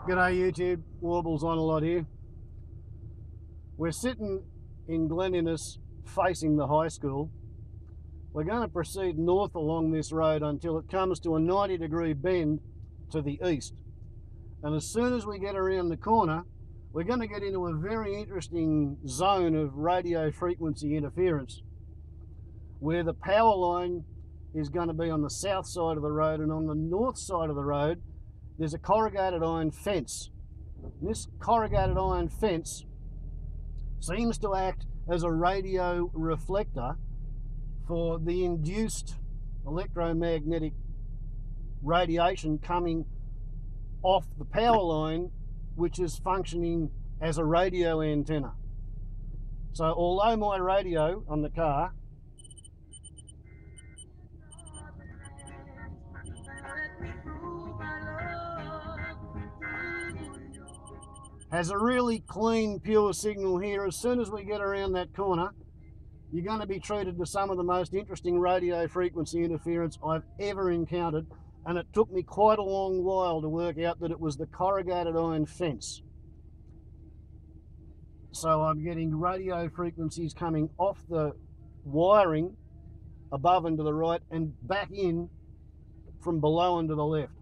G'day YouTube, Warbles on a lot here. We're sitting in Glen Innes facing the high school. We're going to proceed north along this road until it comes to a 90-degree bend to the east. And as soon as we get around the corner, we're going to get into a very interesting zone of radio frequency interference where the power line is going to be on the south side of the road, and on the north side of the road there's a corrugated iron fence. This corrugated iron fence seems to act as a radio reflector for the induced electromagnetic radiation coming off the power line, which is functioning as a radio antenna. So although my radio on the car has a really clean, pure signal here, as soon as we get around that corner, you're going to be treated to some of the most interesting radio frequency interference I've ever encountered, and it took me quite a long while to work out that it was the corrugated iron fence. So I'm getting radio frequencies coming off the wiring above and to the right and back in from below and to the left.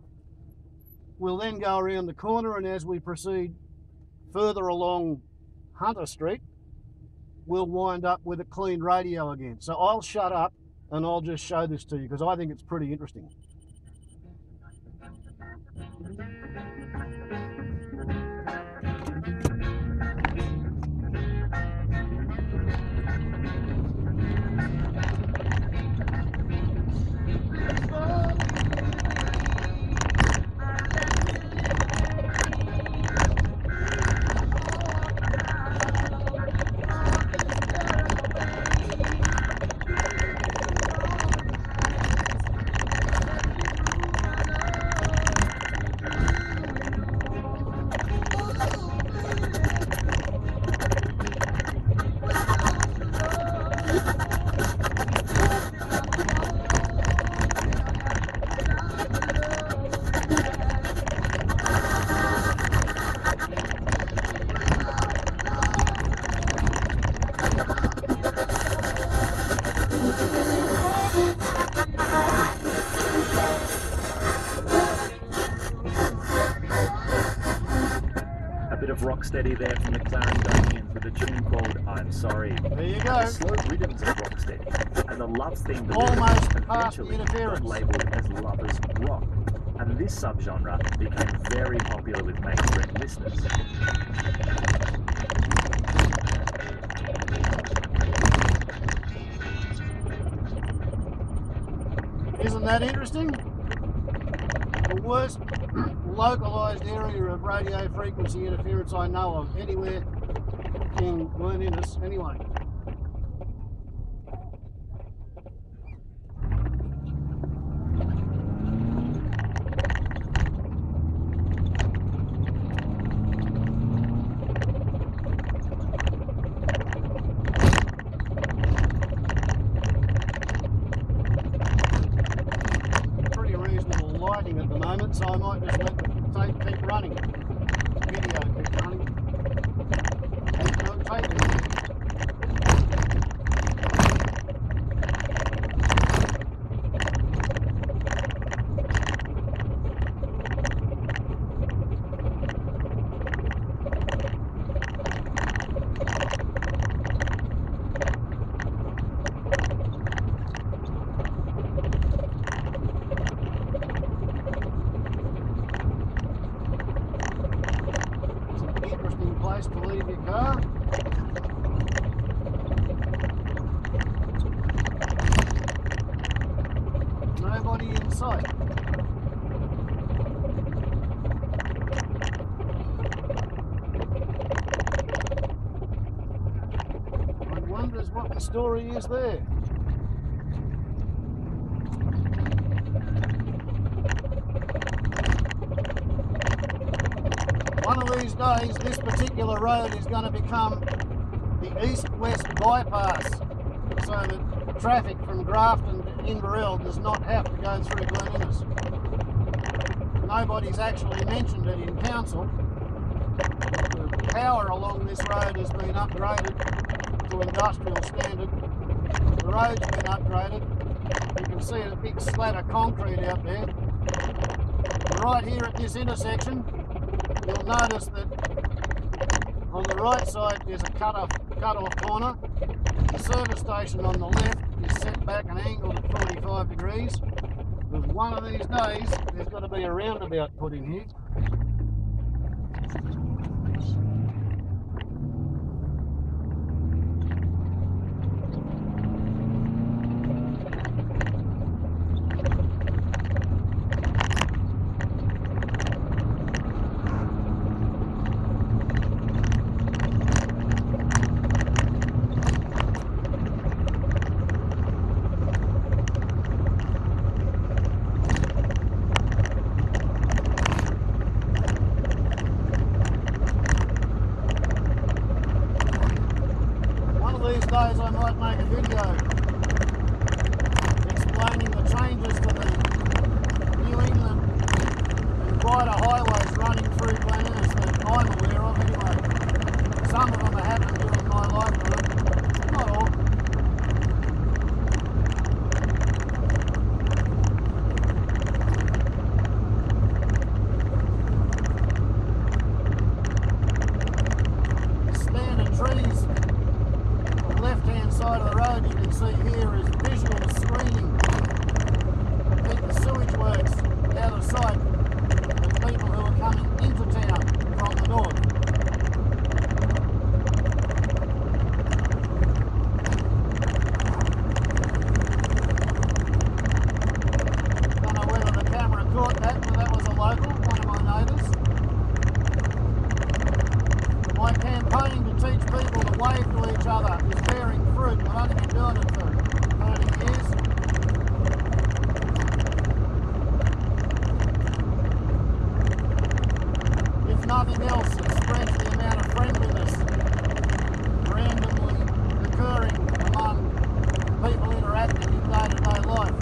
We'll then go around the corner, and as we proceed further along Hunter Street, we'll wind up with a clean radio again. So I'll shut up and I'll just show this to you because I think it's pretty interesting. Rocksteady there from the Clarendonians with a tune called I'm Sorry. There you go. The slow rhythms of Rocksteady and the love theme almost eventually got labelled as lovers rock, and this subgenre became very popular with mainstream listeners. Isn't that interesting? The worst localised area of radio frequency interference I know of anywhere in Glen Innes anyway. Pretty reasonable lighting at the moment, so I might just let the tape keep running. Video keep running. No tape in. Place to leave your car. Nobody in sight. One wonders what the story is there. One of these days, this particular road is going to become the east-west bypass, so that traffic from Grafton to Inverell does not have to go through Glen Innes. nobody's actually mentioned it in council. The power along this road has been upgraded to industrial standard. The road's been upgraded. You can see a big slat of concrete out there. Right here at this intersection, you'll notice that on the right side there's a cut-off corner. The service station on the left is set back and angled at 45 degrees. Because one of these days there's got to be a roundabout put in here. These days I might make a video explaining the changes to the New England and wider highways running through Glen Innes that I'm aware of anyway. Some of them have happened during my lifetime, not all. Standard trees left-hand side of the road you can see here is visual screening to keep the sewage works out of sight of people who are coming into town from the north. Don't know whether the camera caught that, but that was a local, one of my neighbours. My campaign to teach people to wave to each other is bearing fruit. I've only been doing it for 30 years. If nothing else, it spreads the amount of friendliness randomly occurring among people interacting in day-to-day life.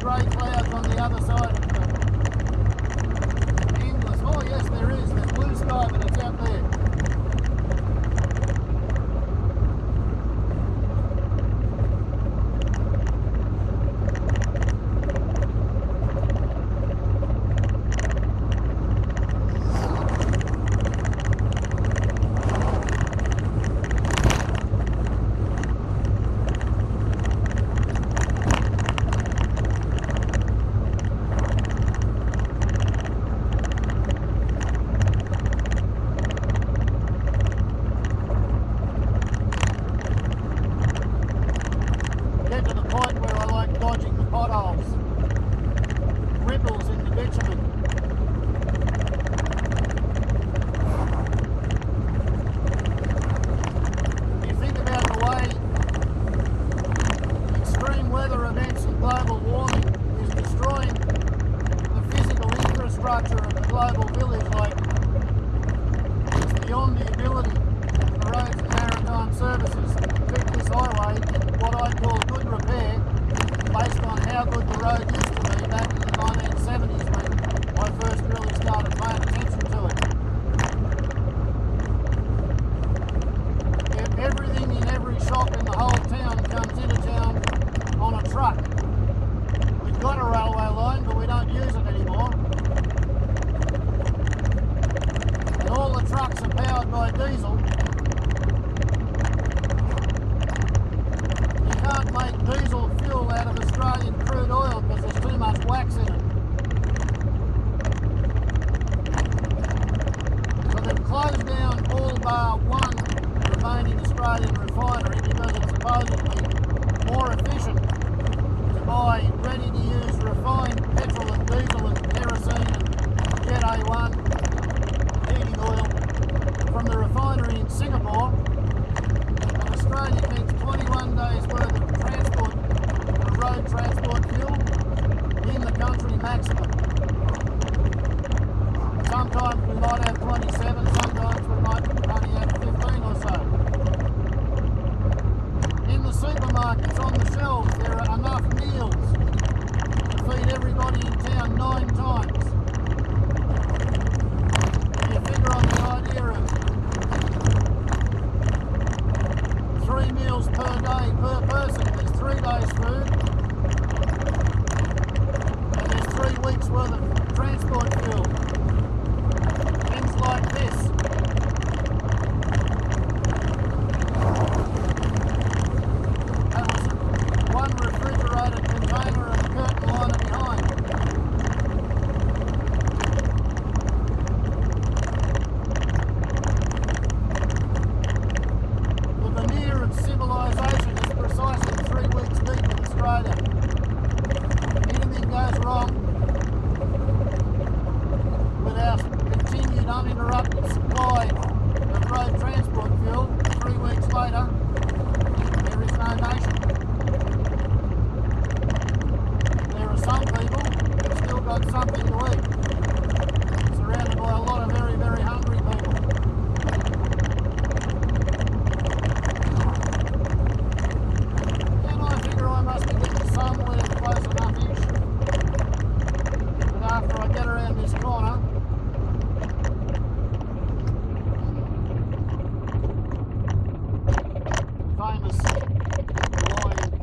Grey clouds on the other side of the English. Oh yes, there is. There's blue sky, but it's out there. Dodging the potholes, ripples in the bitumen. You think about the way extreme weather events and global warming is destroying the physical infrastructure of the global village, like it's beyond the ability of the roads and maritime services to keep this highway in what I call good repair, based on how good the road used to be back in the 1970s when I first really started paying attention to it. Everything in every shop in the whole town comes into town on a truck. We've got a railway line, but we don't use it anymore. And all the trucks are powered by diesel. Can't make diesel fuel out of Australian crude oil because there's too much wax in it. So they've closed down all bar one remaining Australian refinery because it's supposedly more efficient to buy maximum. Sometimes we might have 27, sometimes we might only have 15 or so. In the supermarkets on the shelves there are enough meals to feed everybody in town 9 times. You figure on the idea of 3 meals per day per person, there's 3 days food, and there's 3 weeks worth of transport fuel. Things like this. That was one refrigerated container and curtain liner behind. The veneer of civilization is precisely 3 weeks deep in Australia. Anything goes wrong with our continued uninterrupted supply of road transport fuel, 3 weeks later, there is no nation. There are some people who've still got something to eat, surrounded by a lot of very, very hungry people. And I figure I must be getting somewhere close enough-ish. But after I get around this corner, famous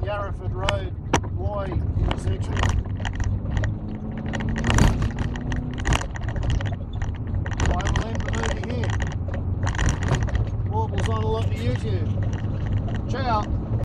Yarraford Road Y intersection. I will end the movie here. Warble's on a lot to YouTube. Ciao.